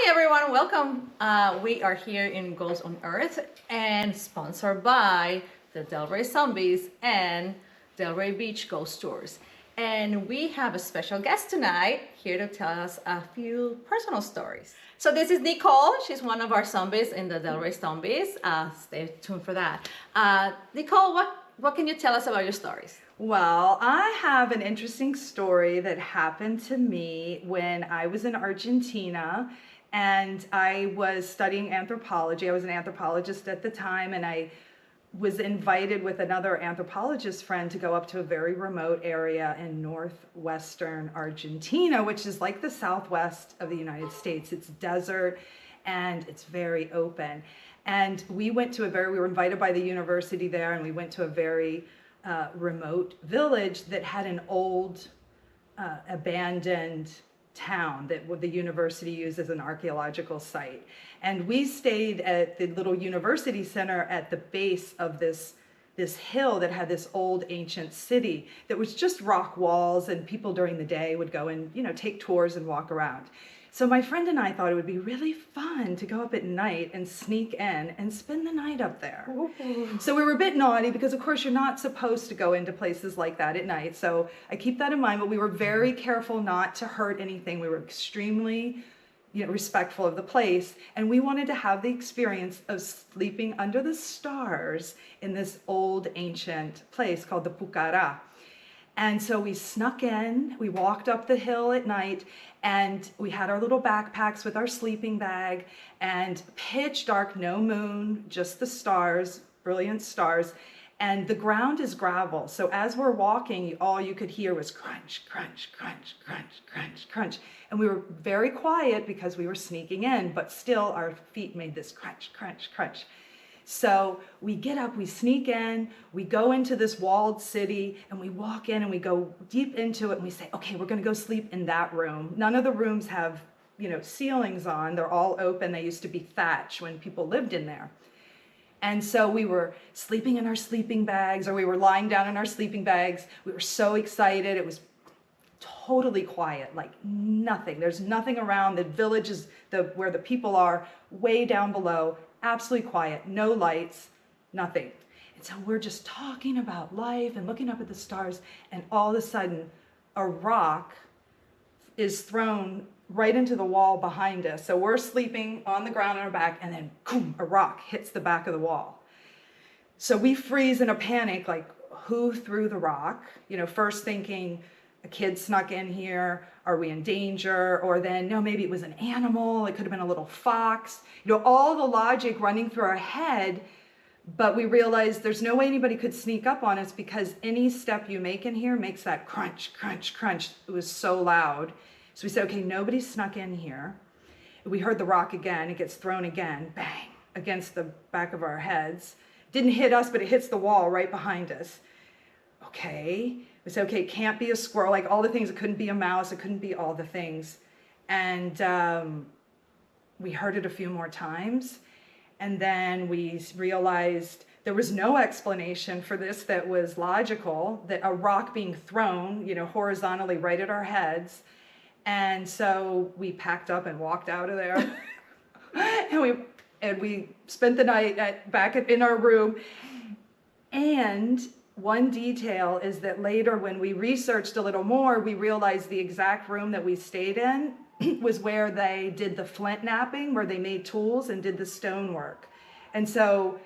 everyone, welcome. We are here in Ghosts on Earth and sponsored by the Delray Zombies and Delray Beach Ghost Tours. And we have a special guest tonight here to tell us a few personal stories. So this is Nicole. She's one of our zombies in the Delray Zombies. Stay tuned for that. Nicole, what can you tell us about your stories? Well, I have an interesting story that happened to me when I was in Argentina and I was studying anthropology. I was an anthropologist at the time, and I was invited with another anthropologist friend to go up to a very remote area in northwestern Argentina, which is like the southwest of the United States. It's desert and it's very open. And we were invited by the university there, and we went to a very remote village that had an old abandoned town that the university used as an archeological site. And we stayed at the little university center at the base of this hill that had this old ancient city that was just rock walls, and people during the day would go and take tours and walk around. So my friend and I thought it would be really fun to go up at night and sneak in and spend the night up there. Ooh. So we were a bit naughty because, of course, you're not supposed to go into places like that at night. So I keep that in mind, but we were very careful not to hurt anything. We were extremely respectful of the place, and we wanted to have the experience of sleeping under the stars in this old ancient place called the Pucará. And so we snuck in, we walked up the hill at night, and we had our little backpacks with our sleeping bag, and pitch dark, no moon, just the stars, brilliant stars. And the ground is gravel. So as we're walking, all you could hear was crunch, crunch, crunch, crunch, crunch, crunch. And we were very quiet because we were sneaking in, but still our feet made this crunch, crunch, crunch. So we get up, we sneak in, we go into this walled city, and we walk in and we go deep into it, and we say, okay, we're gonna go sleep in that room. None of the rooms have, ceilings on. They're all open. They used to be thatch when people lived in there. And so we were sleeping in our sleeping bags, or we were lying down in our sleeping bags. We were so excited. It was totally quiet, like nothing. There's nothing around. The village is where the people are, way down below. Absolutely quiet, no lights, nothing. And so we're just talking about life and looking up at the stars, and all of a sudden a rock is thrown right into the wall behind us. So we're sleeping on the ground on our back, and then boom, a rock hits the back of the wall. So we freeze in a panic, like, who threw the rock? First thinking a kid snuck in here, are we in danger? Or then, no, maybe it was an animal, it could have been a little fox. All the logic running through our head, but we realized there's no way anybody could sneak up on us because any step you make in here makes that crunch, crunch, crunch. It was so loud. So we said, okay, nobody snuck in here. We heard the rock again, it gets thrown again, bang, against the back of our heads. Didn't hit us, but it hits the wall right behind us. Okay. We said, okay, it can't be a squirrel, like all the things. It couldn't be a mouse, it couldn't be all the things. And we heard it a few more times. And then we realized there was no explanation for this that was logical, that a rock being thrown, horizontally right at our heads. And so we packed up and walked out of there. and we spent the night back in our room. And one detail is that later, when we researched a little more, we realized the exact room that we stayed in was where they did the flint knapping, where they made tools and did the stonework. And so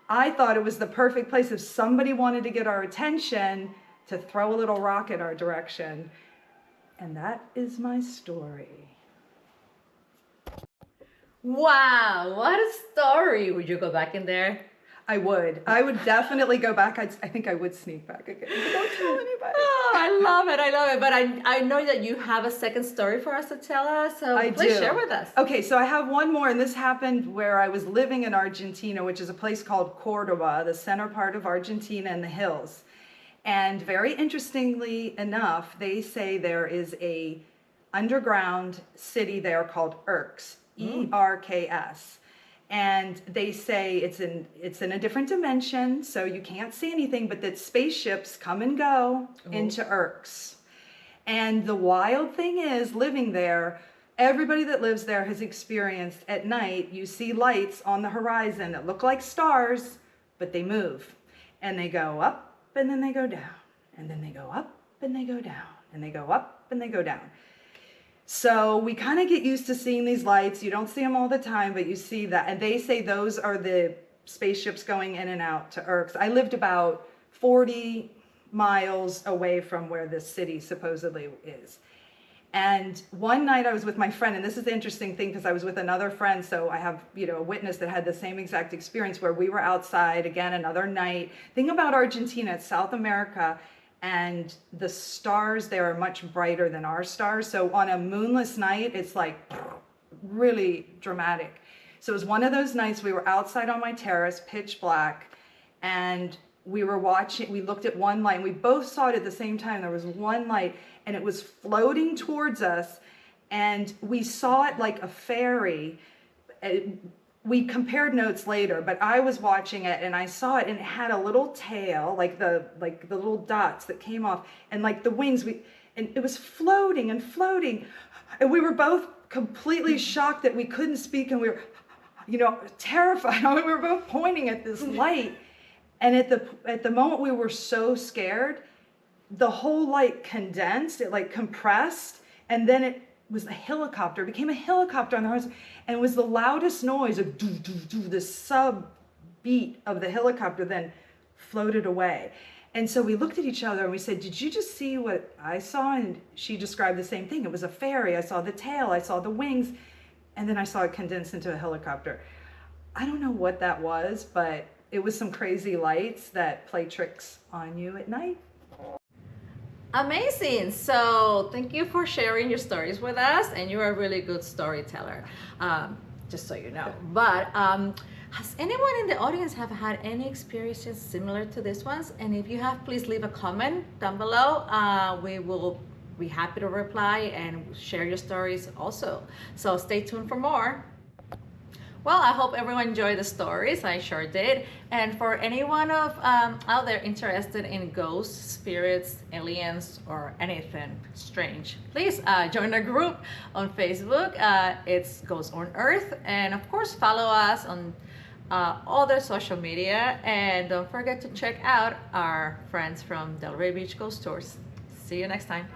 I thought it was the perfect place if somebody wanted to get our attention to throw a little rock in our direction. And that is my story. Wow, what a story. Would you go back in there? I would definitely go back. I think I would sneak back again. Don't tell anybody. Oh, I love it. But I know that you have a second story for us to tell us. So please share with us. Okay, so I have one more, and this happened where I was living in Argentina, which is a place called Cordoba, the center part of Argentina in the hills. And very interestingly enough, they say there is a underground city there called Erks, E-R-K-S. And they say it's in a different dimension, so you can't see anything, but that spaceships come and go into Erks. And the wild thing is, living there, everybody that lives there has experienced at night, you see lights on the horizon that look like stars, but they move. And they go up and then they go down. And then they go up and they go down. And they go up and they go down. So we kind of get used to seeing these lights. You don't see them all the time, but you see that. And they say those are the spaceships going in and out to Earth. I lived about 40 miles away from where this city supposedly is. And one night I was with my friend, and this is the interesting thing because I was with another friend, so I have, a witness that had the same exact experience where we were outside, again, another night. Thing about Argentina, it's South America, and the stars there are much brighter than our stars. So on a moonless night, it's like really dramatic. So it was one of those nights we were outside on my terrace, pitch black, and we were watching, we looked at one light, and we both saw it at the same time. There was one light, and it was floating towards us, and we saw it like a fairy. We compared notes later, but I was watching it, and I saw it, and it had a little tail, like the little dots that came off, and like the wings, and it was floating and floating, and we were both completely shocked that we couldn't speak, and we were, terrified. We were both pointing at this light. And at the moment we were so scared, the whole light condensed, it like compressed, and then it was a helicopter. It became a helicopter on the horizon, and it was the loudest noise of doo, doo, doo, the sub beat of the helicopter then floated away. And so we looked at each other and we said, did you just see what I saw? And she described the same thing. It was a fairy. I saw the tail, I saw the wings, and then I saw it condense into a helicopter. I don't know what that was, but it was some crazy lights that play tricks on you at night. Amazing. So thank you for sharing your stories with us, and you're a really good storyteller, just so you know. But has anyone in the audience have had any experiences similar to these ones? And if you have, please leave a comment down below. We will be happy to reply and share your stories also. So stay tuned for more. Well, I hope everyone enjoyed the stories. I sure did. And for anyone out there interested in ghosts, spirits, aliens, or anything strange, please join our group on Facebook. It's Ghosts on Earth. And of course, follow us on all their social media. And don't forget to check out our friends from Delray Beach Ghost Tours. See you next time.